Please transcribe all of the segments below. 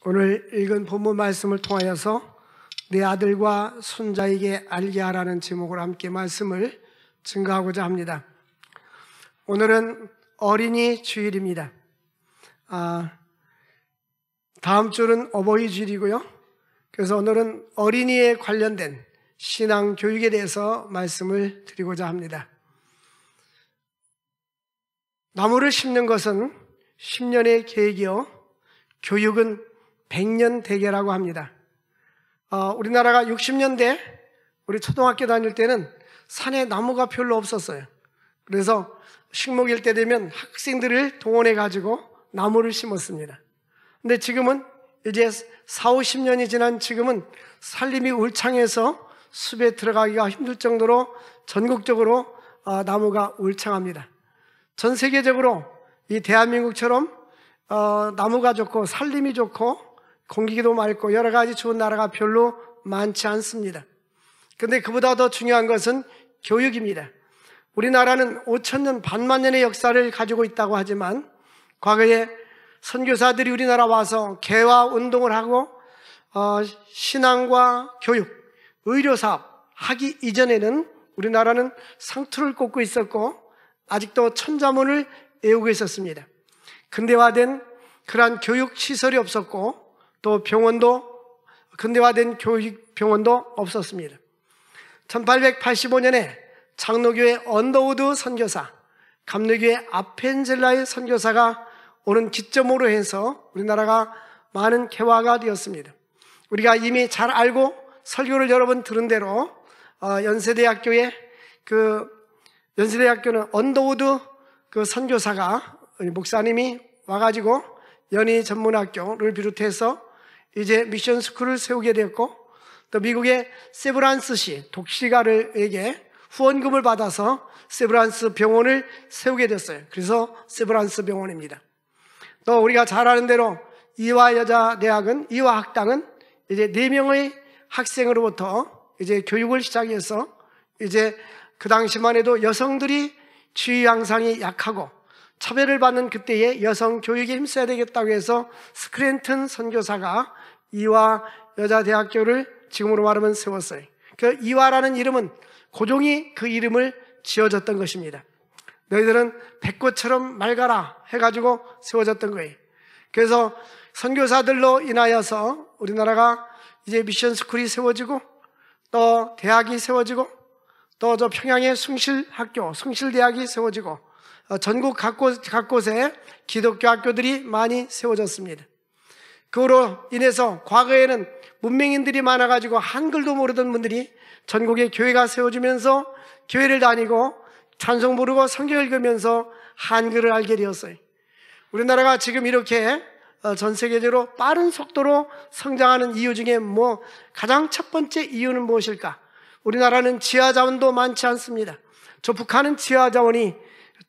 오늘 읽은 본문 말씀을 통하여서 내 아들과 손자에게 알게 하라는 제목으로 함께 말씀을 증거하고자 합니다. 오늘은 어린이 주일입니다. 다음 주는 어버이 주일이고요. 그래서 오늘은 어린이에 관련된 신앙 교육에 대해서 말씀을 드리고자 합니다. 나무를 심는 것은 10년의 계획이요, 교육은 100년 대계라고 합니다. 우리나라가 60년대 우리 초등학교 다닐 때는 산에 나무가 별로 없었어요. 그래서 식목일 때 되면 학생들을 동원해 가지고 나무를 심었습니다. 근데 지금은 이제 4, 50년이 지난 지금은 산림이 울창해서 숲에 들어가기가 힘들 정도로 전국적으로 나무가 울창합니다. 전 세계적으로 이 대한민국처럼 나무가 좋고 산림이 좋고 공기도 맑고 여러 가지 좋은 나라가 별로 많지 않습니다. 그런데 그보다 더 중요한 것은 교육입니다. 우리나라는 5,000년, 반만 년의 역사를 가지고 있다고 하지만 과거에 선교사들이 우리나라 와서 개화 운동을 하고 신앙과 교육, 의료사업 하기 이전에는 우리나라는 상투를 꽂고 있었고 아직도 천자문을 외우고 있었습니다. 근대화된 그러한 교육시설이 없었고 또 근대화된 병원도 없었습니다. 1885년에 장로교회 언더우드 선교사, 감리교회 아펜젤라의 선교사가 오는 기점으로 해서 우리나라가 많은 개화가 되었습니다. 우리가 이미 잘 알고 설교를 여러 번 들은 대로 연세대학교는 언더우드 그 선교사가 목사님이 와가지고 연희 전문학교를 비롯해서 이제 미션 스쿨을 세우게 되었고 또 미국의 세브란스시 독시가르에게 후원금을 받아서 세브란스 병원을 세우게 됐어요. 그래서 세브란스 병원입니다. 또 우리가 잘 아는 대로 이화여자대학은, 이화학당은 이제 4명의 학생으로부터 이제 교육을 시작해서 이제 그 당시만 해도 여성들이 지위 양상이 약하고 차별을 받는 그때에 여성 교육에 힘써야 되겠다고 해서 스크랜튼 선교사가 이화여자대학교를 지금으로 말하면 세웠어요. 그 이화라는 이름은 고종이 그 이름을 지어줬던 것입니다. 너희들은 백꽃처럼 맑아라 해가지고 세워졌던 거예요. 그래서 선교사들로 인하여서 우리나라가 이제 미션 스쿨이 세워지고 또 대학이 세워지고 또 저 평양의 숭실학교, 숭실대학이 세워지고 전국 각곳에 기독교 학교들이 많이 세워졌습니다. 그로 인해서 과거에는 문맹인들이 많아가지고 한글도 모르던 분들이 전국에 교회가 세워지면서 교회를 다니고 찬송 부르고 성경 읽으면서 한글을 알게 되었어요. 우리나라가 지금 이렇게 전 세계적으로 빠른 속도로 성장하는 이유 중에 가장 첫 번째 이유는 무엇일까? 우리나라는 지하자원도 많지 않습니다. 저 북한은 지하자원이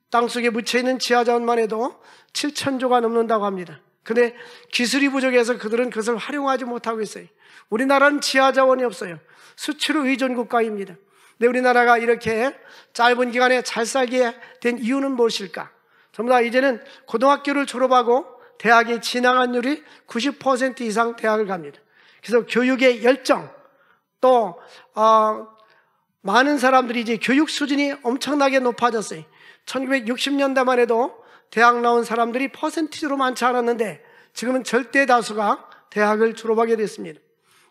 땅속에 묻혀있는 지하자원만 해도 7,000조가 넘는다고 합니다. 근데 기술이 부족해서 그들은 그것을 활용하지 못하고 있어요. 우리나라는 지하자원이 없어요. 수출 의존 국가입니다. 근데 우리나라가 이렇게 짧은 기간에 잘 살게 된 이유는 무엇일까? 전부 다 이제는 고등학교를 졸업하고 대학에 진학률이 90% 이상 대학을 갑니다. 그래서 교육의 열정, 또 많은 사람들이 이제 교육 수준이 엄청나게 높아졌어요. 1960년대만 해도 대학 나온 사람들이 퍼센티지로 많지 않았는데 지금은 절대 다수가 대학을 졸업하게 됐습니다.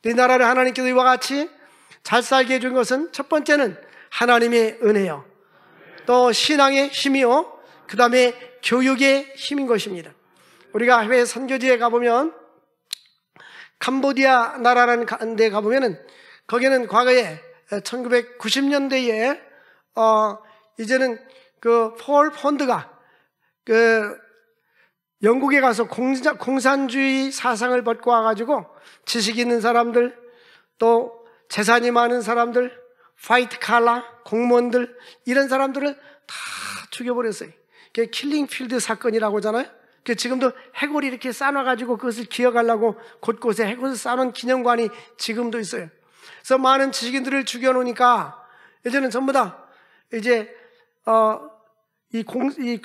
이 나라를 하나님께서 이와 같이 잘 살게 해준 것은 첫 번째는 하나님의 은혜요, 또 신앙의 힘이요, 그 다음에 교육의 힘인 것입니다. 우리가 해외 선교지에 가보면 캄보디아 나라라는 데 가보면은 거기는 과거에 1990년대에 이제는 그 폴 펀드가 영국에 가서 공산주의 사상을 벗고 와가지고 지식 있는 사람들, 또 재산이 많은 사람들, 화이트 칼라 공무원들, 이런 사람들을 다 죽여버렸어요. 그게 킬링필드 사건이라고 하잖아요. 지금도 해골이 이렇게 쌓아가지고 그것을 기억하려고 곳곳에 해골을 쌓아놓은 기념관이 지금도 있어요. 그래서 많은 지식인들을 죽여놓으니까 이제는 전부 다 이제 이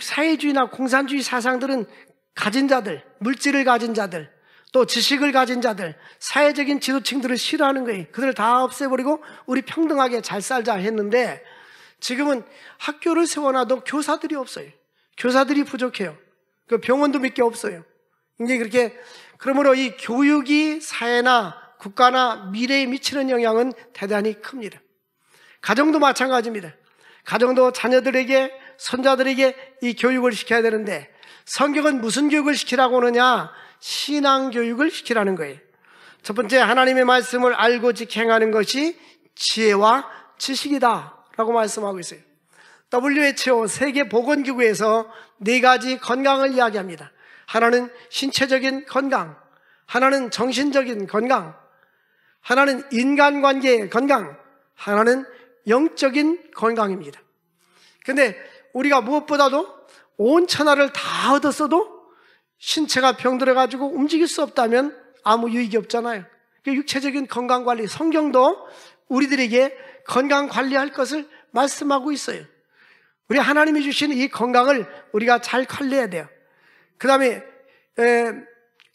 사회주의나 공산주의 사상들은 가진 자들, 물질을 가진 자들, 또 지식을 가진 자들, 사회적인 지도층들을 싫어하는 거예요. 그들을 다 없애버리고 우리 평등하게 잘 살자 했는데 지금은 학교를 세워놔도 교사들이 없어요. 교사들이 부족해요. 그 병원도 몇 개 없어요. 이제 그렇게, 그러므로 이 교육이 사회나 국가나 미래에 미치는 영향은 대단히 큽니다. 가정도 마찬가지입니다. 가정도 자녀들에게, 손자들에게 이 교육을 시켜야 되는데 성경은 무슨 교육을 시키라고 하느냐? 신앙교육을 시키라는 거예요. 첫 번째, 하나님의 말씀을 알고 직행하는 것이 지혜와 지식이다 라고 말씀하고 있어요. WHO 세계보건기구에서 4가지 건강을 이야기합니다. 하나는 신체적인 건강, 하나는 정신적인 건강, 하나는 인간관계의 건강, 하나는 영적인 건강입니다. 근데 우리가 무엇보다도 온 천하를 다 얻었어도 신체가 병들어가지고 움직일 수 없다면 아무 유익이 없잖아요. 육체적인 건강관리, 성경도 우리들에게 건강관리할 것을 말씀하고 있어요. 우리 하나님이 주신 이 건강을 우리가 잘 관리해야 돼요. 그 다음에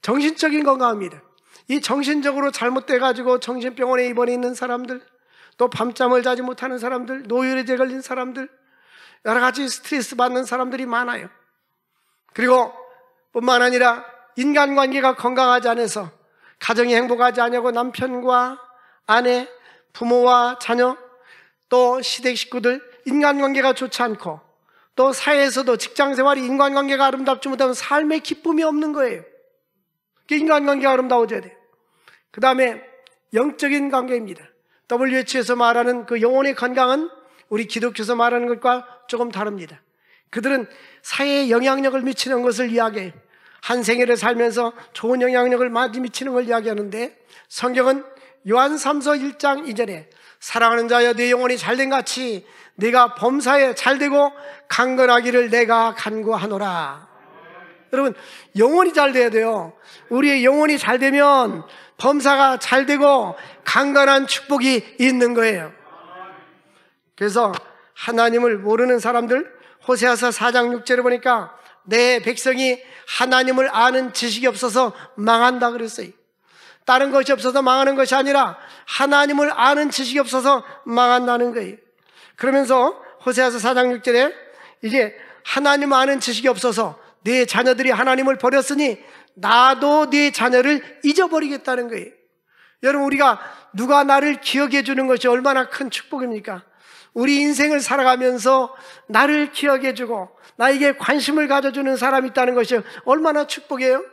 정신적인 건강입니다. 이 정신적으로 잘못돼가지고 정신병원에 입원해 있는 사람들, 또 밤잠을 자지 못하는 사람들, 노이로제 걸린 사람들, 여러 가지 스트레스 받는 사람들이 많아요. 그리고 뿐만 아니라 인간관계가 건강하지 않아서 가정이 행복하지 않냐고 남편과 아내, 부모와 자녀, 또 시댁 식구들 인간관계가 좋지 않고, 또 사회에서도 직장생활이 인간관계가 아름답지 못하면 삶의 기쁨이 없는 거예요. 인간관계가 아름다워져야 돼요. 그 다음에 영적인 관계입니다. WHO에서 말하는 그 영혼의 건강은 우리 기독교에서 말하는 것과 조금 다릅니다. 그들은 사회에 영향력을 미치는 것을 이야기해요. 한 생애를 살면서 좋은 영향력을 많이 미치는 걸 이야기하는데, 성경은 요한삼서 1장 2절에 사랑하는 자여 내 영혼이 잘된 같이 네가 범사에 잘되고 강건하기를 내가 간구하노라. 여러분, 영혼이 잘 돼야 돼요. 우리의 영혼이 잘 되면 범사가 잘 되고 강건한 축복이 있는 거예요. 그래서 하나님을 모르는 사람들, 호세아서 4장 6절에 보니까 내 백성이 하나님을 아는 지식이 없어서 망한다 그랬어요. 다른 것이 없어서 망하는 것이 아니라 하나님을 아는 지식이 없어서 망한다는 거예요. 그러면서 호세아서 4장 6절에 이제 하나님 아는 지식이 없어서 네 자녀들이 하나님을 버렸으니 나도 네 자녀를 잊어버리겠다는 거예요. 여러분, 우리가 누가 나를 기억해 주는 것이 얼마나 큰 축복입니까? 우리 인생을 살아가면서 나를 기억해 주고 나에게 관심을 가져주는 사람이 있다는 것이 얼마나 축복이에요.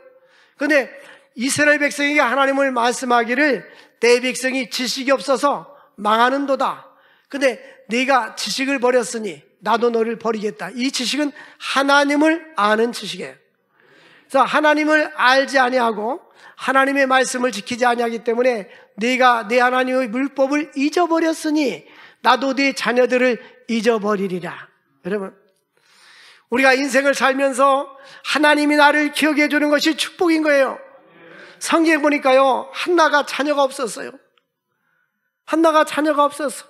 그런데 이스라엘 백성에게 하나님을 말씀하기를 내 백성이 지식이 없어서 망하는도다. 근데 네가 지식을 버렸으니 나도 너를 버리겠다. 이 지식은 하나님을 아는 지식이에요. 그래서 하나님을 알지 아니하고 하나님의 말씀을 지키지 아니하기 때문에 네가 내 하나님의 율법을 잊어버렸으니 나도 네 자녀들을 잊어버리리라. 여러분, 우리가 인생을 살면서 하나님이 나를 기억해 주는 것이 축복인 거예요. 성경에 보니까요, 한나가 자녀가 없었어요. 한나가 자녀가 없었어.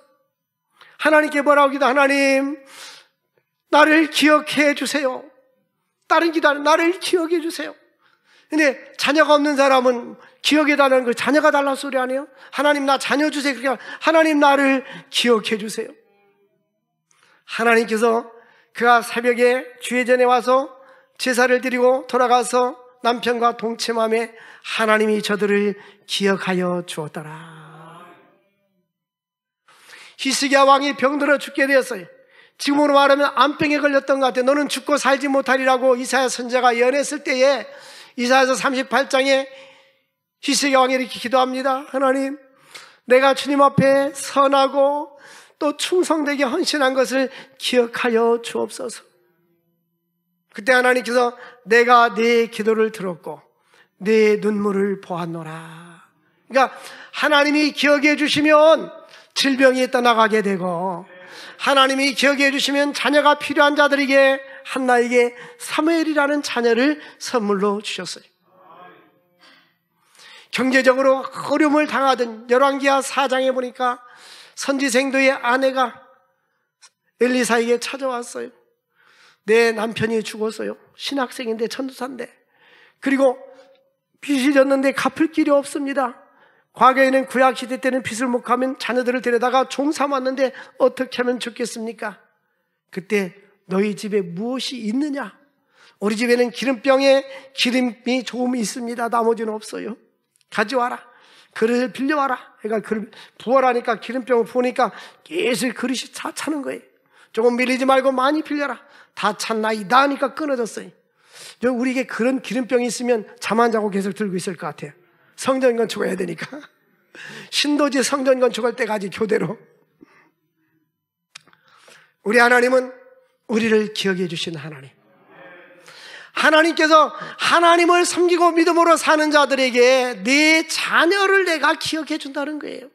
하나님께 뭐라고 기도, 하나님 나를 기억해 주세요. 다른 기도 안, 나를 기억해 주세요. 근데 자녀가 없는 사람은 기억해 달라는 거, 자녀가 달라는 소리 아니에요? 하나님 나 자녀 주세요. 그러니까 하나님 나를 기억해 주세요. 하나님께서 그가 새벽에 주회전에 와서 제사를 드리고 돌아가서 남편과 동침함에 하나님이 저들을 기억하여 주었더라. 히스기야 왕이 병들어 죽게 되었어요. 지금으로 말하면 암병에 걸렸던 것 같아요. 너는 죽고 살지 못하리라고 이사야 선지자가 예언했을 때에 이사야서 38장에 히스기야 왕이 이렇게 기도합니다. 하나님, 내가 주님 앞에 선하고 또 충성되게 헌신한 것을 기억하여 주옵소서. 그때 하나님께서 내가 네 기도를 들었고 네 눈물을 보았노라. 그러니까 하나님이 기억해 주시면 질병이 떠나가게 되고, 하나님이 기억해 주시면 자녀가 필요한 자들에게 한나에게 사무엘이라는 자녀를 선물로 주셨어요. 경제적으로 어려움을 당하던 열왕기하 4장에 보니까 선지생도의 아내가 엘리사에게 찾아왔어요. 내 남편이 죽었어요. 신학생인데 천도사인데. 그리고 빚이 졌는데 갚을 길이 없습니다. 과거에는 구약시대 때는 빚을 못 갚으면 자녀들을 데려다가 종 삼았는데 어떻게 하면 좋겠습니까? 그때 너희 집에 무엇이 있느냐? 우리 집에는 기름병에 기름이 조금 있습니다. 나머지는 없어요. 가져와라. 그릇을 빌려와라. 그러니까 부어라니까 기름병을 부으니까 계속 그릇이 다 차는 거예요. 조금 밀리지 말고 많이 빌려라. 다 찼나이다 하니까 끊어졌어요. 우리에게 그런 기름병이 있으면 잠 안 자고 계속 들고 있을 것 같아요. 성전 건축해야 되니까. 신도지 성전 건축할 때까지 교대로. 우리 하나님은 우리를 기억해 주시는 하나님. 하나님께서 하나님을 섬기고 믿음으로 사는 자들에게 내 자녀를 내가 기억해 준다는 거예요.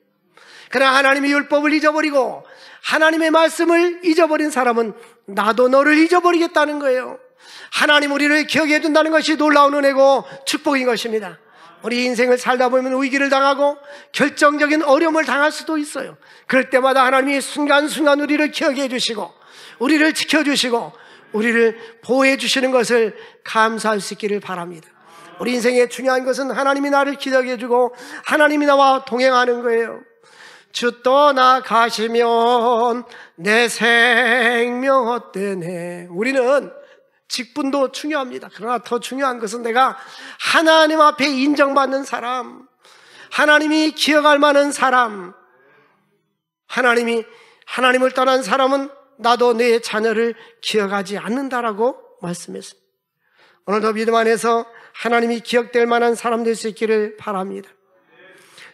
그러나 하나님의 율법을 잊어버리고 하나님의 말씀을 잊어버린 사람은 나도 너를 잊어버리겠다는 거예요. 하나님 우리를 기억해 준다는 것이 놀라운 은혜고 축복인 것입니다. 우리 인생을 살다 보면 위기를 당하고 결정적인 어려움을 당할 수도 있어요. 그럴 때마다 하나님이 순간순간 우리를 기억해 주시고 우리를 지켜주시고 우리를 보호해 주시는 것을 감사할 수 있기를 바랍니다. 우리 인생의 중요한 것은 하나님이 나를 기억해 주고 하나님이 나와 동행하는 거예요. 주 떠나가시면 내 생명 헛되네. 우리는 직분도 중요합니다. 그러나 더 중요한 것은 내가 하나님 앞에 인정받는 사람, 하나님이 기억할 만한 사람, 하나님을 떠난 사람은 나도 내 자녀를 기억하지 않는다라고 말씀했습니다. 오늘도 믿음 안에서 하나님이 기억될 만한 사람 될 수 있기를 바랍니다.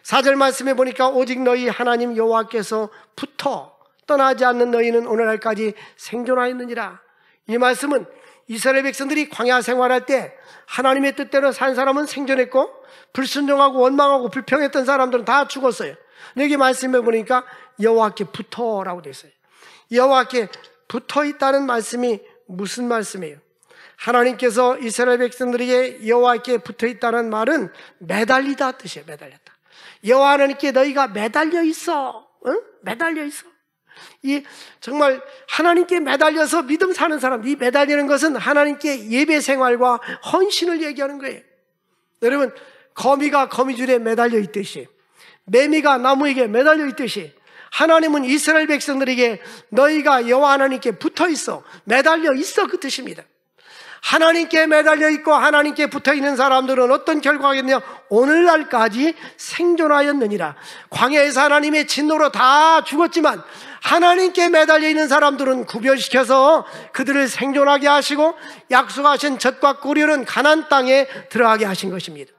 4절 말씀에 보니까 오직 너희 하나님 여호와께서부터 떠나지 않는 너희는 오늘날까지 생존하였느니라. 이 말씀은 이스라엘 백성들이 광야 생활할 때 하나님의 뜻대로 산 사람은 생존했고 불순종하고 원망하고 불평했던 사람들은 다 죽었어요. 여기 말씀해 보니까 여호와께부터라고 되어 있어요. 여호와께 붙어 있다는 말씀이 무슨 말씀이에요? 하나님께서 이스라엘 백성들에게 여호와께 붙어 있다는 말은 매달리다 뜻이에요. 매달렸다. 여호와 하나님께 너희가 매달려 있어. 응? 매달려 있어. 이 정말 하나님께 매달려서 믿음 사는 사람, 이 매달리는 것은 하나님께 예배 생활과 헌신을 얘기하는 거예요. 여러분, 거미가 거미줄에 매달려 있듯이, 매미가 나무에게 매달려 있듯이 하나님은 이스라엘 백성들에게 너희가 여호와 하나님께 붙어 있어, 매달려 있어, 그 뜻입니다. 하나님께 매달려 있고 하나님께 붙어 있는 사람들은 어떤 결과가 있느냐? 오늘날까지 생존하였느니라. 광야에서 하나님의 진노로 다 죽었지만 하나님께 매달려 있는 사람들은 구별시켜서 그들을 생존하게 하시고 약속하신 젖과 꿀이 흐르는 가나안 땅에 들어가게 하신 것입니다.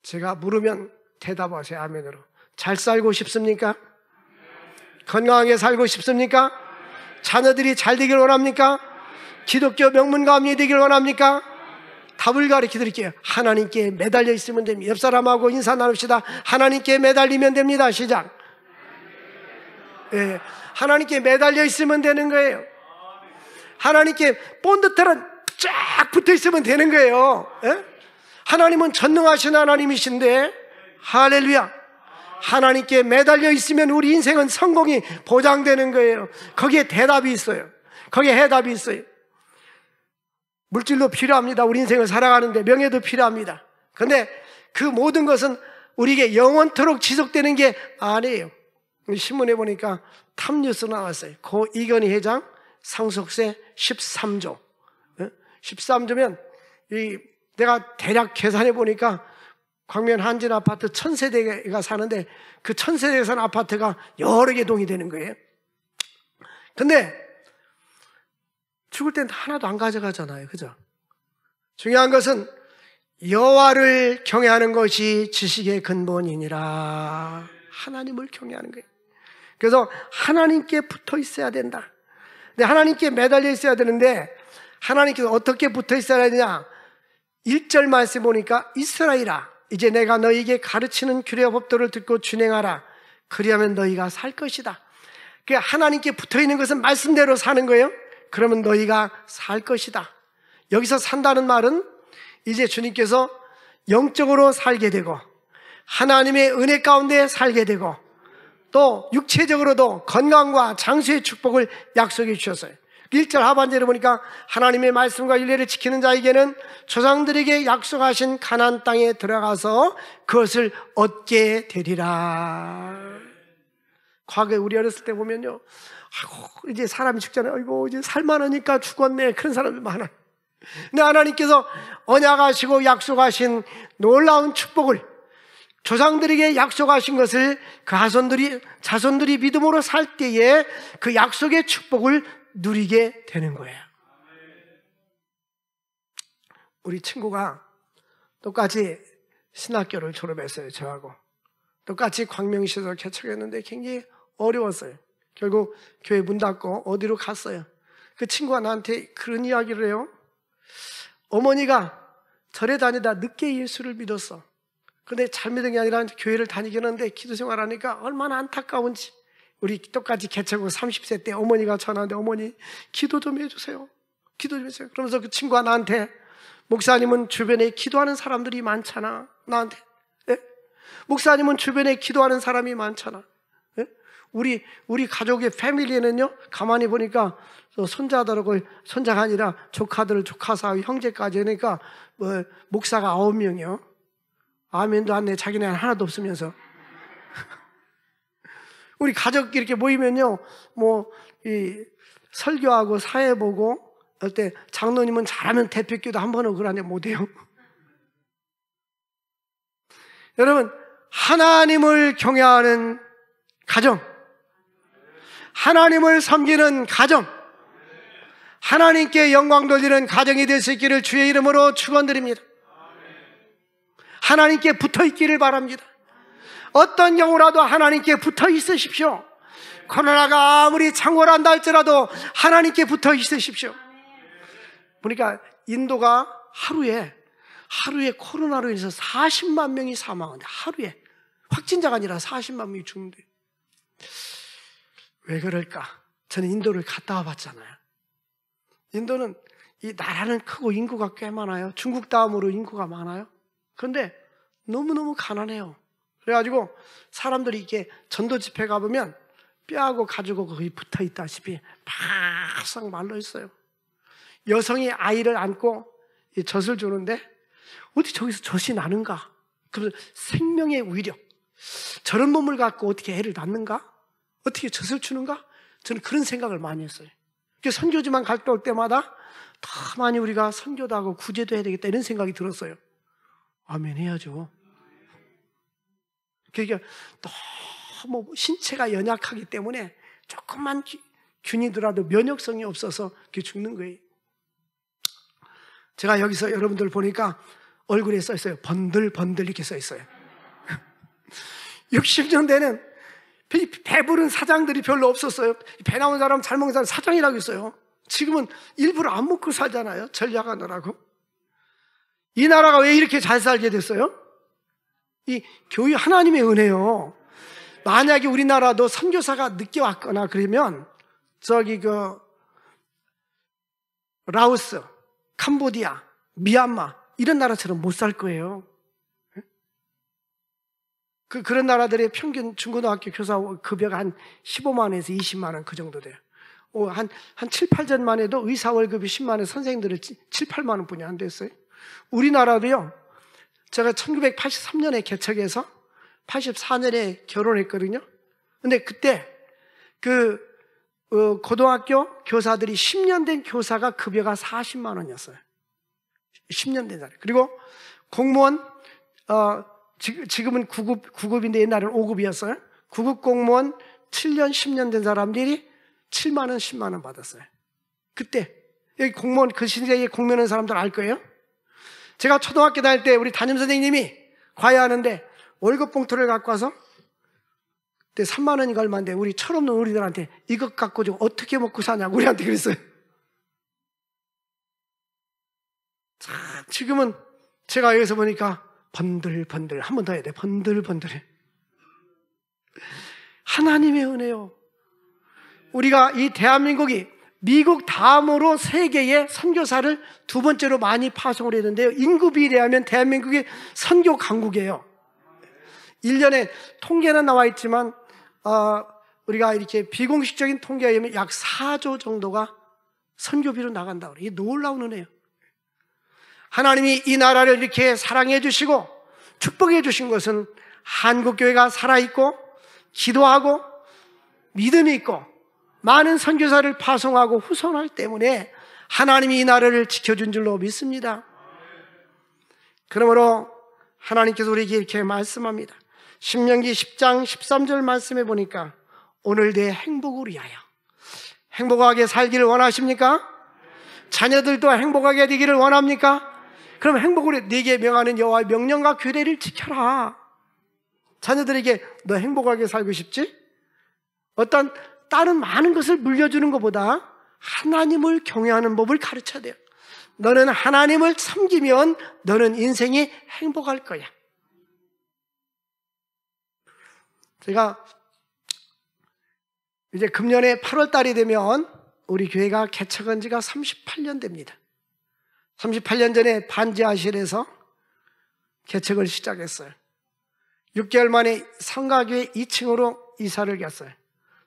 제가 물으면 대답하세요. 아멘으로. 잘 살고 싶습니까? 건강하게 살고 싶습니까? 자녀들이 잘 되길 원합니까? 기독교 명문가암이 되길 원합니까? 답을 가르쳐 드릴게요. 하나님께 매달려 있으면 됩니다. 옆 사람하고 인사 나눕시다. 하나님께 매달리면 됩니다. 시작. 예, 하나님께 매달려 있으면 되는 거예요. 하나님께 본드처럼 쫙 붙어 있으면 되는 거예요. 예? 하나님은 전능하신 하나님이신데, 할렐루야. 하나님께 매달려 있으면 우리 인생은 성공이 보장되는 거예요. 거기에 대답이 있어요. 거기에 해답이 있어요. 물질도 필요합니다. 우리 인생을 살아가는데 명예도 필요합니다. 그런데 그 모든 것은 우리에게 영원토록 지속되는 게 아니에요. 신문에 보니까 탑뉴스 나왔어요. 고 이건희 회장 상속세 13조. 13조면 내가 대략 계산해 보니까 광면 한진 아파트 1000세대가 사는데 그 1000세대에 사는 아파트가 여러 개 동이 되는 거예요. 근데 죽을 땐 하나도 안 가져가잖아요. 그죠? 중요한 것은 여호와를 경외하는 것이 지식의 근본이니라. 하나님을 경외하는 거예요. 그래서 하나님께 붙어 있어야 된다. 근데 하나님께 매달려 있어야 되는데 하나님께서 어떻게 붙어 있어야 되냐? 1절 말씀 보니까 이스라엘아, 이제 내가 너희에게 가르치는 규례와 법도를 듣고 준행하라. 그리하면 너희가 살 것이다. 그러니까 하나님께 붙어있는 것은 말씀대로 사는 거예요. 그러면 너희가 살 것이다. 여기서 산다는 말은 이제 주님께서 영적으로 살게 되고 하나님의 은혜 가운데 살게 되고 또 육체적으로도 건강과 장수의 축복을 약속해 주셨어요. 1절 하반절에 보니까 하나님의 말씀과 율례를 지키는 자에게는 조상들에게 약속하신 가나안 땅에 들어가서 그것을 얻게 되리라. 과거에 우리 어렸을 때 보면요, 아이고 이제 사람이 죽잖아요. 아이고 이제 살만하니까 죽었네, 그런 사람이 많아요. 근데 하나님께서 언약하시고 약속하신 놀라운 축복을, 조상들에게 약속하신 것을 그 자손들이 믿음으로 살 때에 그 약속의 축복을 누리게 되는 거예요. 우리 친구가 똑같이 신학교를 졸업했어요. 저하고 똑같이 광명시에서 개척했는데 굉장히 어려웠어요. 결국 교회 문 닫고 어디로 갔어요. 그 친구가 나한테 그런 이야기를 해요. 어머니가 절에 다니다 늦게 예수를 믿었어. 근데 잘 믿은 게 아니라 교회를 다니긴 하는데 기도 생활하니까 얼마나 안타까운지. 우리 똑같이 개척 후 30세 때 어머니가 전화하는데, 어머니 기도 좀 해주세요, 기도 좀 해주세요. 그러면서 그 친구가 나한테, 목사님은 주변에 기도하는 사람들이 많잖아. 나한테, 예? 목사님은 주변에 기도하는 사람이 많잖아. 예? 우리 가족의 패밀리에는요, 가만히 보니까 손자들하고, 손자가 아니라 조카들, 조카사, 형제까지 하니까 목사가 9명이요. 아멘도 안 내, 자기네는 하나도 없으면서. 우리 가족 이렇게 모이면요, 설교하고 사회 보고, 어때, 장로님은 잘하면 대표기도 한 번은 그러냐 못해요. 여러분, 하나님을 경외하는 가정, 하나님을 섬기는 가정, 하나님께 영광 돌리는 가정이 될 수 있기를 주의 이름으로 축원드립니다. 하나님께 붙어 있기를 바랍니다. 어떤 경우라도 하나님께 붙어 있으십시오. 코로나가 아무리 창궐한다 할지라도 하나님께 붙어 있으십시오. 보니까 인도가 하루에 코로나로 인해서 40만 명이 사망하는데, 하루에 확진자가 아니라 40만 명이 죽는데, 왜 그럴까? 저는 인도를 갔다 와봤잖아요. 인도는 이 나라는 크고 인구가 꽤 많아요. 중국 다음으로 인구가 많아요. 그런데 너무너무 가난해요. 그래가지고 사람들이 이렇게 전도 집회 가보면 뼈하고 가지고 거기 붙어 있다시피 바싹 말라 있어요. 여성이 아이를 안고 젖을 주는데 어떻게 저기서 젖이 나는가? 그래서 생명의 위력, 저런 몸을 갖고 어떻게 애를 낳는가? 어떻게 젖을 주는가? 저는 그런 생각을 많이 했어요. 선교지만 갈 때마다 더 많이 우리가 선교도 하고 구제도 해야 되겠다, 이런 생각이 들었어요. 아멘 해야죠. 그러니까 너무 신체가 연약하기 때문에 조금만 균이더라도 면역성이 없어서 죽는 거예요. 제가 여기서 여러분들 보니까 얼굴에 써 있어요. 번들번들 이렇게 써 있어요. 60년대는 배부른 사장들이 별로 없었어요. 배 나온 사람, 잘 먹는 사람 사장이라고 있어요. 지금은 일부러 안 먹고 살잖아요. 전략하느라고. 이 나라가 왜 이렇게 잘 살게 됐어요? 이 교회 하나님의 은혜요. 만약에 우리나라도 선교사가 늦게 왔거나 그러면 라오스, 캄보디아, 미얀마 이런 나라처럼 못 살 거예요. 그런 나라들의 평균 중고등학교 교사 급여가 한 15만 원에서 20만 원 그 정도 돼요. 한 7, 8년만 해도 의사 월급이 10만 원, 선생님들은 7, 8만 원뿐이 안 됐어요. 우리나라도요, 제가 1983년에 개척해서 84년에 결혼했거든요. 근데 그때 고등학교 교사들이 10년 된 교사가 급여가 40만 원이었어요. 10년 된 사람. 그리고 공무원, 지금은 9급인데 옛날에는 5급이었어요. 9급 공무원 7년, 10년 된 사람들이 7만 원, 10만 원 받았어요. 그때 여기 공무원, 그 시대에 공무원 사람들 알 거예요. 제가 초등학교 다닐 때 우리 담임선생님이 과외하는데 월급 봉투를 갖고 와서 그때 3만 원인가 얼마인데 우리 철없는 우리들한테 이것 갖고 좀 어떻게 먹고 사냐고 우리한테 그랬어요. 자, 지금은 제가 여기서 보니까 번들번들, 한 번 더 해야 돼. 번들번들해. 하나님의 은혜요. 우리가 이 대한민국이 미국 다음으로 세계에 선교사를 두 번째로 많이 파송을 했는데요, 인구 비례하면 대한민국이 선교 강국이에요. 1년에 통계는 나와 있지만 우리가 이렇게 비공식적인 통계에 의하면 약 4조 정도가 선교비로 나간다 그래요. 이게 놀라운 은혜예요. 하나님이 이 나라를 이렇게 사랑해 주시고 축복해 주신 것은 한국교회가 살아있고 기도하고 믿음이 있고 많은 선교사를 파송하고 후손하기 때문에 하나님이 이 나라를 지켜준 줄로 믿습니다. 그러므로 하나님께서 우리에게 이렇게 말씀합니다. 신명기 10장 13절 말씀해 보니까 오늘 내 행복을 위하여, 행복하게 살기를 원하십니까? 자녀들도 행복하게 되기를 원합니까? 그럼 행복을 위해 네게 명하는 여호와의 명령과 규례를 지켜라. 자녀들에게 너 행복하게 살고 싶지? 어떤 다른 많은 것을 물려주는 것보다 하나님을 경외하는 법을 가르쳐야 돼요. 너는 하나님을 섬기면 너는 인생이 행복할 거야. 제가 이제 금년에 8월 달이 되면 우리 교회가 개척한 지가 38년 됩니다. 38년 전에 반지하실에서 개척을 시작했어요. 6개월 만에 성가교회 2층으로 이사를 갔어요.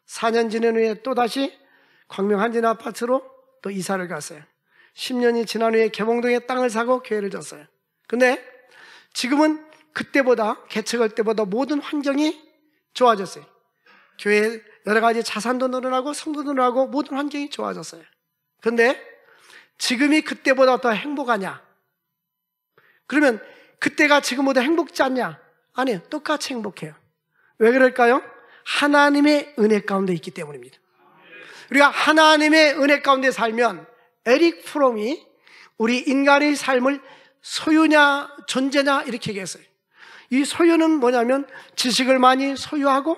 4년 지난 후에 또다시 광명 한진 아파트로 또 이사를 갔어요. 10년이 지난 후에 개봉동에 땅을 사고 교회를 졌어요. 근데 지금은 그때보다, 개척할 때보다 모든 환경이 좋아졌어요. 교회 여러 가지 자산도 늘어나고 성도도 늘어나고 모든 환경이 좋아졌어요. 근데 지금이 그때보다 더 행복하냐? 그러면 그때가 지금보다 행복지 않냐? 아니요, 똑같이 행복해요. 왜 그럴까요? 하나님의 은혜 가운데 있기 때문입니다. 우리가 하나님의 은혜 가운데 살면, 에릭 프롬이 우리 인간의 삶을 소유냐 존재냐 이렇게 얘기했어요. 이 소유는 뭐냐면 지식을 많이 소유하고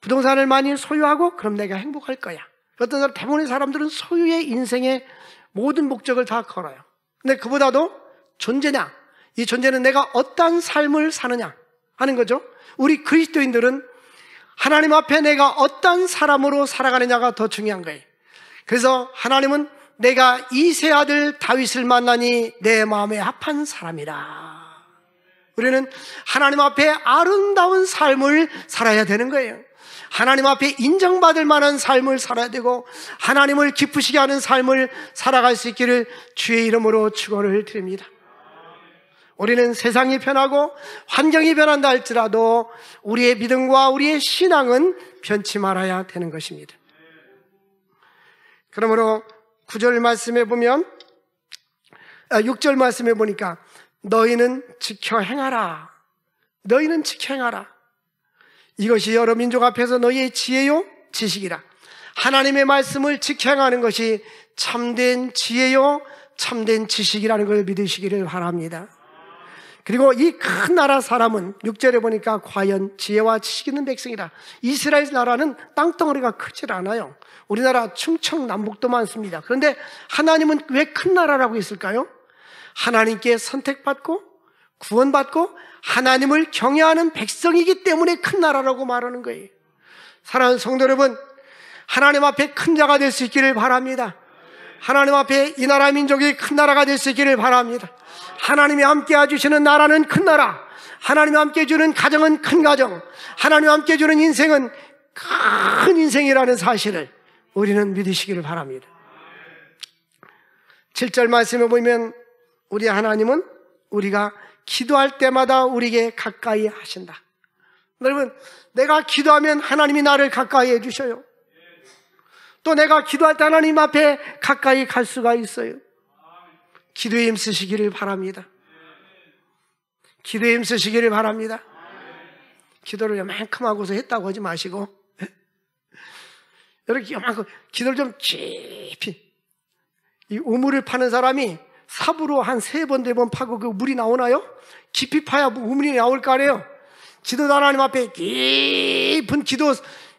부동산을 많이 소유하고 그럼 내가 행복할 거야. 어떤 사람, 대부분의 사람들은 소유의 인생의 모든 목적을 다 걸어요. 근데 그보다도 존재냐, 이 존재는 내가 어떤 삶을 사느냐 하는 거죠. 우리 그리스도인들은 하나님 앞에 내가 어떤 사람으로 살아가느냐가 더 중요한 거예요. 그래서 하나님은 내가 이세 아들 다윗을 만나니 내 마음에 합한 사람이라. 우리는 하나님 앞에 아름다운 삶을 살아야 되는 거예요. 하나님 앞에 인정받을 만한 삶을 살아야 되고 하나님을 기쁘시게 하는 삶을 살아갈 수 있기를 주의 이름으로 축원을 드립니다. 우리는 세상이 변하고 환경이 변한다 할지라도 우리의 믿음과 우리의 신앙은 변치 말아야 되는 것입니다. 그러므로 9절 말씀에 보면 6절 말씀에 보니까 너희는 지켜 행하라. 너희는 지켜 행하라. 이것이 여러 민족 앞에서 너희의 지혜요 지식이라. 하나님의 말씀을 지켜 행하는 것이 참된 지혜요 참된 지식이라는 걸 믿으시기를 바랍니다. 그리고 이 큰 나라 사람은 6절에 보니까 과연 지혜와 지식 있는 백성이라. 이스라엘 나라는 땅덩어리가 크질 않아요. 우리나라 충청남북도 많습니다. 그런데 하나님은 왜 큰 나라라고 했을까요? 하나님께 선택받고 구원받고 하나님을 경외하는 백성이기 때문에 큰 나라라고 말하는 거예요. 사랑하는 성도 여러분, 하나님 앞에 큰 자가 될 수 있기를 바랍니다. 하나님 앞에 이 나라 민족이 큰 나라가 될 수 있기를 바랍니다. 하나님이 함께 해주시는 나라는 큰 나라, 하나님이 함께 해주는 가정은 큰 가정, 하나님이 함께 해주는 인생은 큰 인생이라는 사실을 우리는 믿으시기를 바랍니다. 7절 말씀에 보면 우리 하나님은 우리가 기도할 때마다 우리에게 가까이 하신다. 여러분, 내가 기도하면 하나님이 나를 가까이 해주셔요. 또 내가 기도할 때 하나님 앞에 가까이 갈 수가 있어요. 기도에 힘쓰시기를 바랍니다. 기도에 힘쓰시기를 바랍니다. 기도를 요만큼 하고서 했다고 하지 마시고 이렇게 요만큼 기도를 좀 깊이, 이 우물을 파는 사람이 삽으로 한 3번, 4번 파고 그 물이 나오나요? 깊이 파야 우물이 나올 거 아니에요. 기도도 하나님 앞에 깊은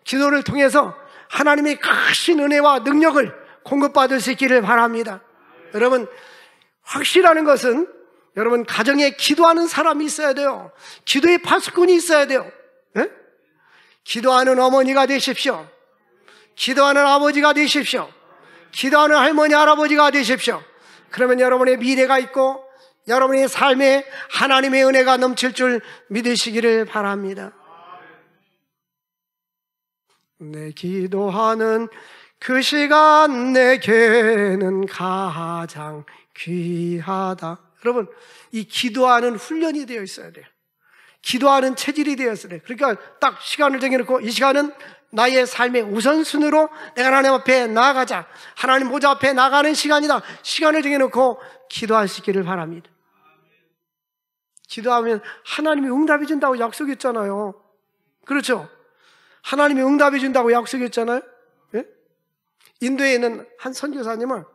기도를 통해서 하나님의 크신 은혜와 능력을 공급받을 수 있기를 바랍니다. 여러분, 확실하는 것은 여러분 가정에 기도하는 사람이 있어야 돼요. 기도의 파수꾼이 있어야 돼요. 네? 기도하는 어머니가 되십시오. 기도하는 아버지가 되십시오. 기도하는 할머니, 할아버지가 되십시오. 그러면 여러분의 미래가 있고 여러분의 삶에 하나님의 은혜가 넘칠 줄 믿으시기를 바랍니다. 내 기도하는 그 시간 내게는 가장 귀하다. 여러분, 이 기도하는 훈련이 되어 있어야 돼요. 기도하는 체질이 되어 있어야 돼요. 그러니까 딱 시간을 정해놓고 이 시간은 나의 삶의 우선순위로 내가 하나님 앞에 나아가자, 하나님 보좌 앞에 나가는 시간이다. 시간을 정해놓고 기도할 수 있기를 바랍니다. 기도하면 하나님이 응답해 준다고 약속했잖아요. 그렇죠? 하나님이 응답해 준다고 약속했잖아요. 예? 인도에 있는 한 선교사님을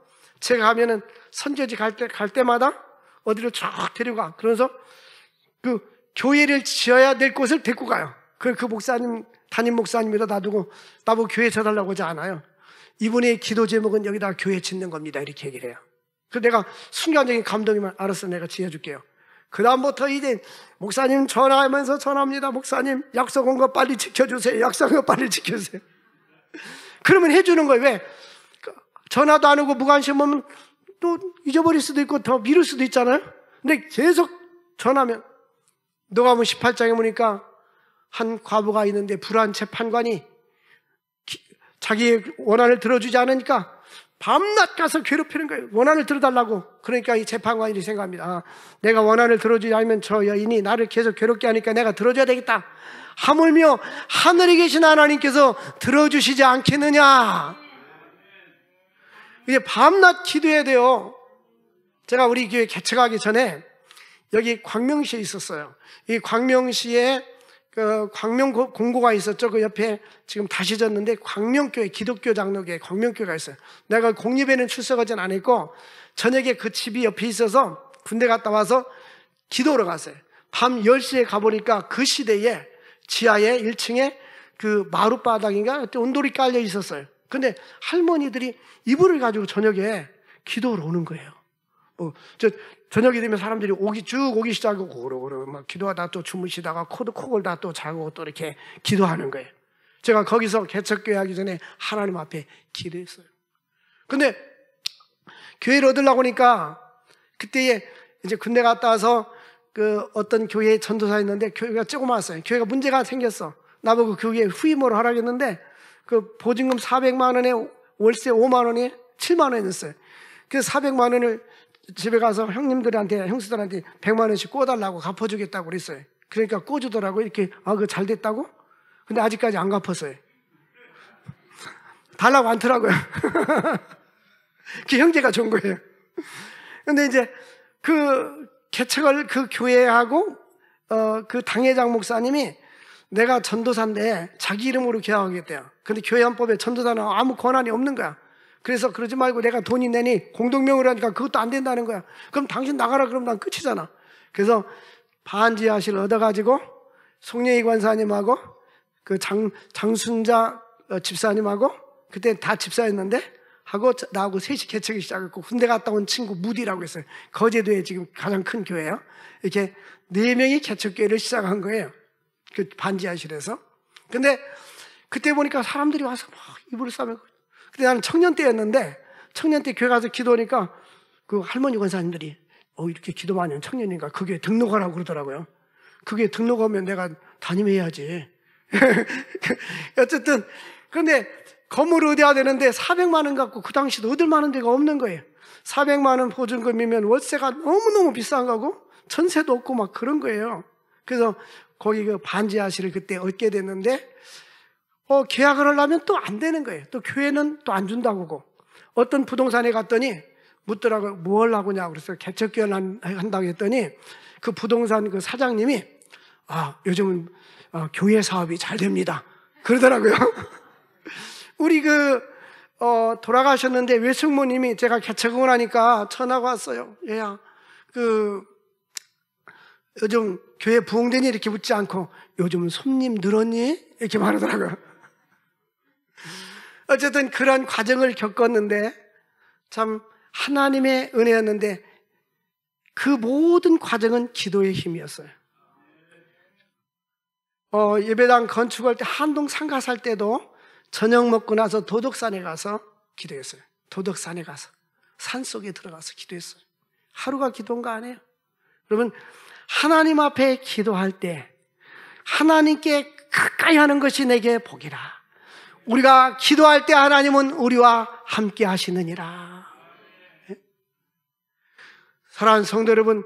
제가 가면은 선교지 갈 때마다 어디를 쫙 데려가. 그러면서 그 교회를 지어야 될 곳을 데리고 가요. 그 목사님, 담임 목사님이라 놔두고 나보고 교회 쳐달라고 하지 않아요. 이분의 기도 제목은 여기다 교회 짓는 겁니다. 이렇게 얘기를 해요. 그래서 내가 순간적인 감동이면 알았어, 내가 지어줄게요. 그 다음부터 이제 목사님 전화하면서 전화합니다. 목사님 약속 온 거 빨리 지켜주세요. 약속 온 거 빨리 지켜주세요. 그러면 해주는 거예요. 왜? 전화도 안 오고 무관심 하면 또 잊어버릴 수도 있고 더 미룰 수도 있잖아요. 근데 계속 전화하면, 너가 뭐 18장에 보니까 한 과부가 있는데 불안 재판관이 자기의 원한을 들어주지 않으니까 밤낮 가서 괴롭히는 거예요. 원한을 들어달라고. 그러니까 이 재판관이 생각합니다. 아, 내가 원한을 들어주지 않으면 저 여인이 나를 계속 괴롭게 하니까 내가 들어줘야 되겠다. 하물며 하늘에 계신 하나님께서 들어주시지 않겠느냐. 이제 밤낮 기도해야 돼요. 제가 우리 교회 개척하기 전에 여기 광명시에 있었어요. 이 광명시에 그 광명 공고가 있었죠. 그 옆에 지금 다시 졌는데 광명교회, 기독교 장로교회 광명교회가 있어요. 내가 공립에는 출석하진 않았고 저녁에 그 집이 옆에 있어서 군대 갔다 와서 기도하러 갔어요. 밤 10시에 가보니까 그 시대에 지하에 1층에 그 마룻바닥인가 온돌이 깔려 있었어요. 근데 할머니들이 이불을 가지고 저녁에 기도하러 오는 거예요. 저녁이 되면 사람들이 쭉 오기 시작하고 고루고루 막 기도하다 또 주무시다가 코 골다 또 자고 또 이렇게 기도하는 거예요. 제가 거기서 개척교회 하기 전에 하나님 앞에 기도했어요. 근데 교회를 얻으려고 하니까 그때에 이제 군대 갔다 와서 그 어떤 교회에 전도사였는데 교회가 조그맣았어요. 교회가 문제가 생겼어. 나보고 교회에 후임으로 하라겠는데 그 보증금 400만 원에 월세 5만 원에 7만 원이었어요. 그래서 400만 원을 집에 가서 형님들한테, 형수들한테 100만 원씩 꿔달라고 갚아주겠다고 그랬어요. 그러니까 꿔주더라고요. 이렇게, 그거 잘 됐다고? 근데 아직까지 안 갚았어요. 달라고 않더라고요. 그 형제가 좋은 거예요. 근데 이제 그 개척을 그 교회하고, 그 당회장 목사님이 내가 전도사인데 자기 이름으로 개혁하겠대요. 근데 교회헌법에 전도사는 아무 권한이 없는 거야. 그래서 그러지 말고 내가 돈이 내니 공동명의로 하니까 그것도 안 된다는 거야. 그럼 당신 나가라 그러면 난 끝이잖아. 그래서 반지하실 얻어가지고 송영희 권사님하고 그 장순자 집사님하고 그때 다 집사였는데 하고 나하고 셋이 개척이 시작했고 군대 갔다 온 친구 무디라고 했어요. 거제도에 지금 가장 큰 교회예요. 이렇게 4명이 개척교회를 시작한 거예요. 그 반지하실에서. 근데 그때 보니까 사람들이 와서 막 이불을 싸매고. 근데 나는 청년 때였는데 청년 때 교회 가서 기도하니까 그 할머니 권사님들이 이렇게 기도 많이 하는 청년인가 그게 등록하라고 그러더라고요. 그게 등록하면 내가 담임해야지. 어쨌든 근데 건물을 얻어야 되는데 400만 원 갖고 그 당시도 얻을 만한 데가 없는 거예요. 400만 원 보증금이면 월세가 너무너무 비싼 거고 전세도 없고 막 그런 거예요. 그래서 거기 그 반지하실을 그때 얻게 됐는데 계약을 하려면 또 안 되는 거예요. 또 교회는 또 안 준다고 하고. 어떤 부동산에 갔더니 묻더라고요. 뭘 하고냐고 그래서 개척교회를 한다고 했더니 그 부동산 그 사장님이 요즘은 교회 사업이 잘 됩니다. 그러더라고요. 우리 돌아가셨는데 외숙모님이 제가 개척을 하니까 전화가 왔어요. 얘야, 요즘 교회 부흥되니 이렇게 묻지 않고 요즘은 손님 늘었니? 이렇게 말하더라고요. 어쨌든 그런 과정을 겪었는데 참 하나님의 은혜였는데 그 모든 과정은 기도의 힘이었어요. 예배당 건축할 때 한동 상가 살 때도 저녁 먹고 나서 도덕산에 가서 기도했어요. 도덕산에 가서 산속에 들어가서 기도했어요. 하루가 기도인 거 아니에요? 여러분 하나님 앞에 기도할 때 하나님께 가까이 하는 것이 내게 복이라. 우리가 기도할 때 하나님은 우리와 함께 하시느니라. 사랑하는 성도 여러분,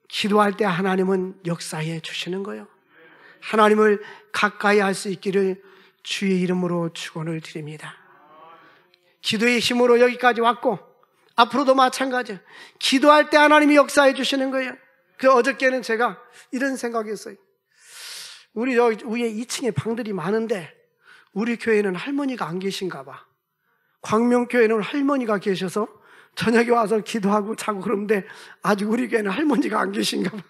기도할 때 하나님은 역사해 주시는 거예요. 하나님을 가까이 할 수 있기를 주의 이름으로 축원을 드립니다. 기도의 힘으로 여기까지 왔고 앞으로도 마찬가지예요. 기도할 때 하나님이 역사해 주시는 거예요. 그 어저께는 제가 이런 생각했어요. 우리 여기 위에 2층에 방들이 많은데 우리 교회는 할머니가 안 계신가 봐. 광명교회는 할머니가 계셔서 저녁에 와서 기도하고 자고 그러는데 아직 우리 교회는 할머니가 안 계신가 봐.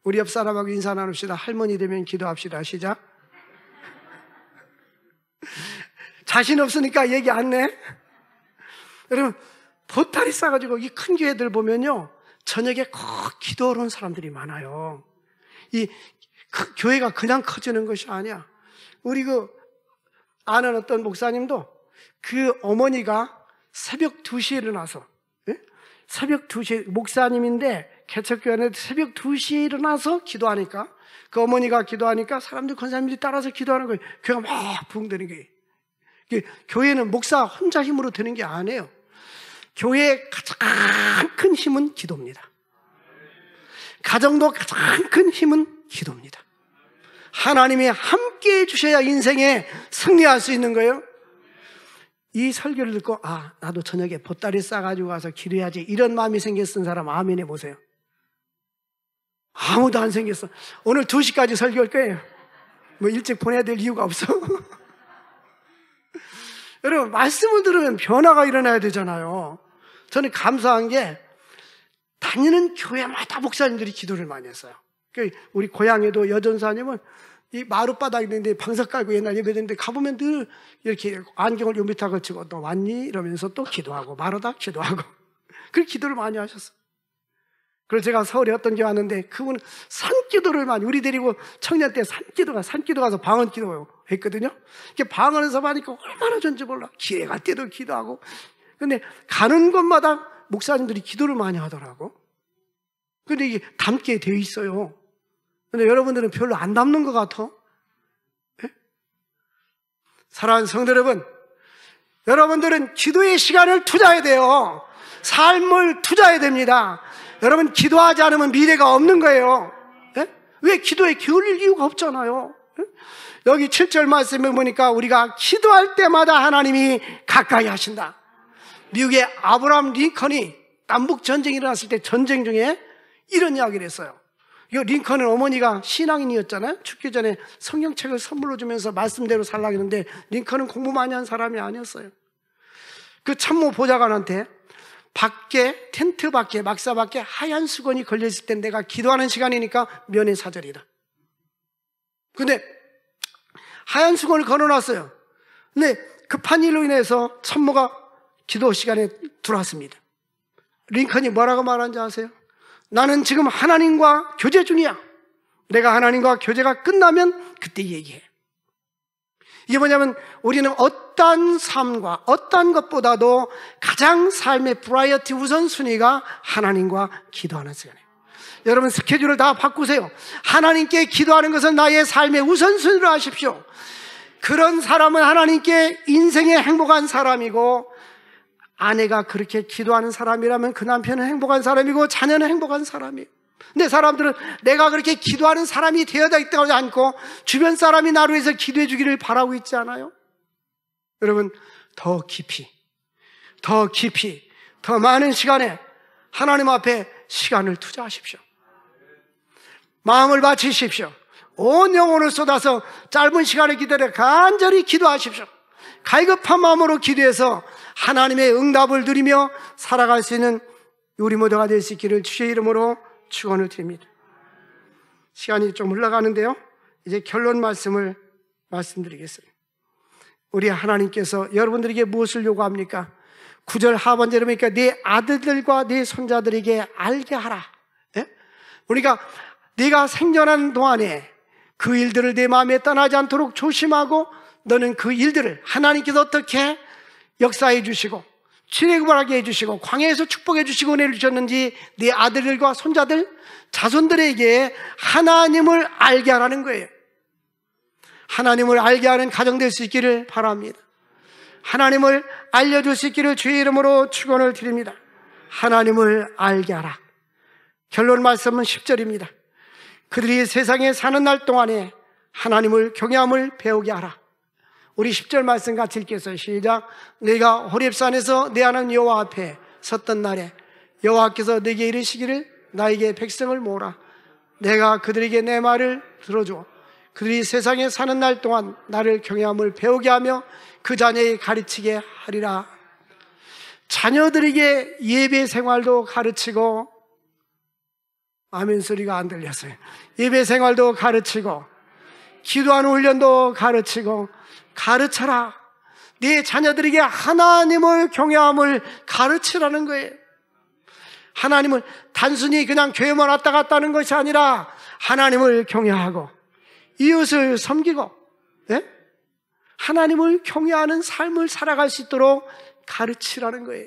우리 옆 사람하고 인사 나눕시다. 할머니 되면 기도합시다. 시작. 자신 없으니까 얘기 안 해. 여러분, 보따리 싸가지고 이 큰 교회들 보면요, 저녁에 꼭 기도하러 온 사람들이 많아요. 이 교회가 그냥 커지는 것이 아니야. 우리 아는 어떤 목사님도 그 어머니가 새벽 2시에 일어나서, 새벽 2시에, 목사님인데 개척교회 안에 새벽 2시에 일어나서 기도하니까, 그 어머니가 기도하니까 사람들, 권사님들이 따라서 기도하는 거예요. 교회가 막 부흥되는 거예요. 교회는 목사 혼자 힘으로 되는 게 아니에요. 교회의 가장 큰 힘은 기도입니다. 가정도 가장 큰 힘은 기도입니다. 하나님이 함께 해주셔야 인생에 승리할 수 있는 거예요. 이 설교를 듣고 나도 저녁에 보따리 싸가지고 가서 기도해야지, 이런 마음이 생겼던 사람 아멘 해보세요. 아무도 안 생겼어. 오늘 2시까지 설교할 거예요. 뭐 일찍 보내야 될 이유가 없어. 여러분, 말씀을 들으면 변화가 일어나야 되잖아요. 저는 감사한 게 다니는 교회마다 목사님들이 기도를 많이 했어요. 우리 고향에도 여전사님은 이 마룻바닥이 있는데 방석 깔고 옛날 예배드는데 가보면 늘 이렇게 안경을 요 밑에 걸치고 너 왔니? 이러면서 또 기도하고 마루다 기도하고 그렇게 기도를 많이 하셨어요. 그래서 제가 서울에 어떤 교회 왔는데 그분은 산기도를 많이, 우리 데리고 청년 때 산기도 가서 방언기도 했거든요. 이렇게 방언에서 하니까 얼마나 좋은지 몰라. 길에 갈 때도 기도하고. 근데 가는 곳마다 목사님들이 기도를 많이 하더라고. 근데 이게 담게 되어 있어요. 근데 여러분들은 별로 안 담는 것 같아. 네? 사랑하는 성도 여러분, 여러분들은 기도의 시간을 투자해야 돼요. 삶을 투자해야 됩니다. 여러분, 기도하지 않으면 미래가 없는 거예요. 네? 왜 기도에 기울일 이유가 없잖아요. 네? 여기 7절 말씀에 보니까 우리가 기도할 때마다 하나님이 가까이 하신다. 미국의 아브라함 링컨이 남북전쟁이 일어났을 때 전쟁 중에 이런 이야기를 했어요. 이 링컨은 어머니가 신앙인이었잖아요. 죽기 전에 성경책을 선물로 주면서 말씀대로 살라고 했는데 링컨은 공부 많이 한 사람이 아니었어요. 그 참모 보좌관한테 밖에, 텐트 밖에, 막사 밖에 하얀 수건이 걸려있을 때 내가 기도하는 시간이니까 면회 사절이다. 근데 하얀 수건을 걸어놨어요. 근데 급한 일로 인해서 참모가 기도 시간에 들어왔습니다. 링컨이 뭐라고 말하는지 아세요? 나는 지금 하나님과 교제 중이야. 내가 하나님과 교제가 끝나면 그때 얘기해. 이게 뭐냐면 우리는 어떠한 삶과 어떠한 것보다도 가장 삶의 프라이어티 우선순위가 하나님과 기도하는 시간이에요. 여러분, 스케줄을 다 바꾸세요. 하나님께 기도하는 것은 나의 삶의 우선순위로 하십시오. 그런 사람은 하나님께 인생의 행복한 사람이고, 아내가 그렇게 기도하는 사람이라면 그 남편은 행복한 사람이고 자녀는 행복한 사람이에요. 근데 사람들은 내가 그렇게 기도하는 사람이 되어야 있다고 하지 않고 주변 사람이 나를 위해서 기도해 주기를 바라고 있지 않아요? 여러분, 더 깊이 더 많은 시간에 하나님 앞에 시간을 투자하십시오. 마음을 바치십시오. 온 영혼을 쏟아서 짧은 시간에 기다려 간절히 기도하십시오. 갈급한 마음으로 기도해서 하나님의 응답을 누리며 살아갈 수 있는 우리 모두가 될 수 있기를 주의 이름으로 축원을 드립니다. 시간이 좀 흘러가는데요, 이제 결론 말씀을 말씀드리겠습니다. 우리 하나님께서 여러분들에게 무엇을 요구합니까? 9절 하반절에 보니까 네 아들들과 네 손자들에게 알게 하라. 예? 우리가 네가 생존하는 동안에 그 일들을 내 마음에 떠나지 않도록 조심하고, 너는 그 일들을 하나님께서 어떻게 역사해 주시고 출애굽하게 해주시고 광야에서 축복해 주시고 은혜를 주셨는지 네 아들들과 손자들, 자손들에게 하나님을 알게 하라는 거예요. 하나님을 알게 하는 가정 될 수 있기를 바랍니다. 하나님을 알려줄 수 있기를 주의 이름으로 축원을 드립니다. 하나님을 알게 하라. 결론 말씀은 10절입니다. 그들이 세상에 사는 날 동안에 하나님을 경외함을 배우게 하라. 우리 10절 말씀 같이 읽겠어요. 시작. 내가 호렙산에서 내 하나님 여호와 앞에 섰던 날에 여호와께서 내게 이르시기를 나에게 백성을 모으라. 내가 그들에게 내 말을 들어줘. 그들이 세상에 사는 날 동안 나를 경외함을 배우게 하며 그 자녀에게 가르치게 하리라. 자녀들에게 예배 생활도 가르치고, 아멘 소리가 안 들렸어요. 예배 생활도 가르치고, 기도하는 훈련도 가르치고, 가르쳐라. 네 자녀들에게 하나님을 경외함을 가르치라는 거예요. 하나님을 단순히 그냥 교회만 왔다 갔다 하는 것이 아니라 하나님을 경외하고 이웃을 섬기고, 네? 하나님을 경외하는 삶을 살아갈 수 있도록 가르치라는 거예요.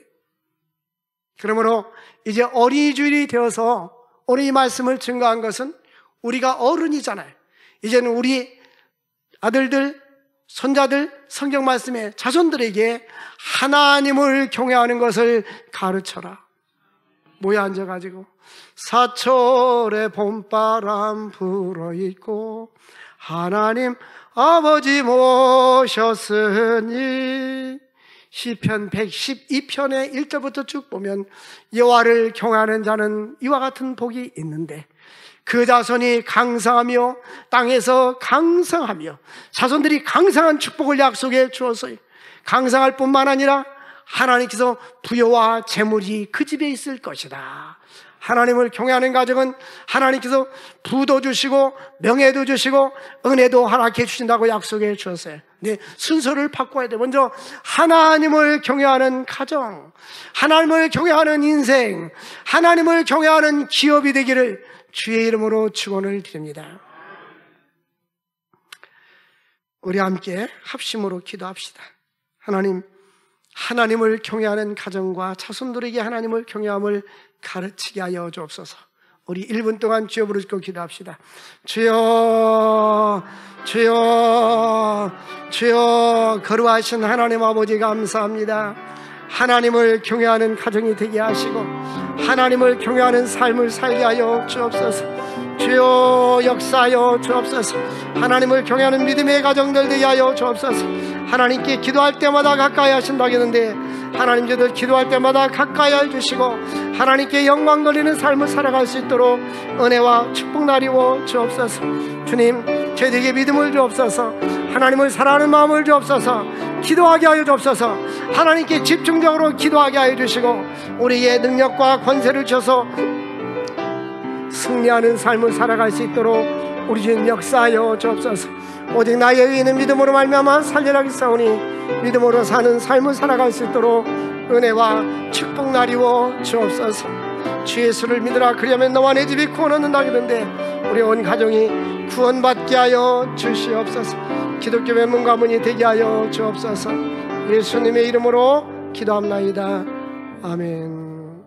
그러므로 이제 어린이 주일이 되어서 오늘 이 말씀을 증거한 것은 우리가 어른이잖아요. 이제는 우리 아들들, 손자들, 성경 말씀에 자손들에게 하나님을 경외하는 것을 가르쳐라. 모여 앉아가지고 사철의 봄바람 불어있고 하나님 아버지 모셨으니 시편 112편의 1절부터 쭉 보면 여호와를 경외하는 자는 이와 같은 복이 있는데 그 자손이 강성하며 땅에서 강성하며 자손들이 강성한 축복을 약속해 주었어요. 강성할 뿐만 아니라 하나님께서 부여와 재물이 그 집에 있을 것이다. 하나님을 경외하는 가정은 하나님께서 부도 주시고 명예도 주시고 은혜도 허락해 주신다고 약속해 주었어요. 근데 순서를 바꿔야 돼. 먼저 하나님을 경외하는 가정, 하나님을 경외하는 인생, 하나님을 경외하는 기업이 되기를 주의 이름으로 축원을 드립니다. 우리 함께 합심으로 기도합시다. 하나님을 경외하는 가정과 자손들에게 하나님을 경외함을 가르치게 하여 주옵소서. 우리 1분 동안 주여 부르짖고 기도합시다. 주여, 주여, 주여. 거룩하신 하나님 아버지 감사합니다. 하나님을 경외하는 가정이 되게 하시고 하나님을 경외하는 삶을 살게 하여 주옵소서. 주여 역사하여 주옵소서. 하나님을 경외하는 믿음의 가정들 되게 하여 주옵소서. 하나님께 기도할 때마다 가까이 하신다겠는데 하나님 저들 기도할 때마다 가까이 해주시고 하나님께 영광 돌리는 삶을 살아갈 수 있도록 은혜와 축복 나리워 주옵소서. 주님 저희에게 믿음을 주옵소서. 하나님을 사랑하는 마음을 주옵소서. 기도하게 하여 주옵소서. 하나님께 집중적으로 기도하게 하여 주시고 우리의 능력과 권세를 주셔서 승리하는 삶을 살아갈 수 있도록 우리 주님 역사하여 주옵소서. 오직 나의 의인은 믿음으로 말미암아 살리라기 싸우니 믿음으로 사는 삶을 살아갈 수 있도록 은혜와 축복 나리워 주옵소서. 주 예수를 믿으라 그리하면 너와 내 집이 구원 얻는다 그러는데 우리 온 가정이 구원받게 하여 주시옵소서. 기독교 문과 문이 되게 하여 주옵소서. 예수님의 이름으로 기도합나이다. 아멘.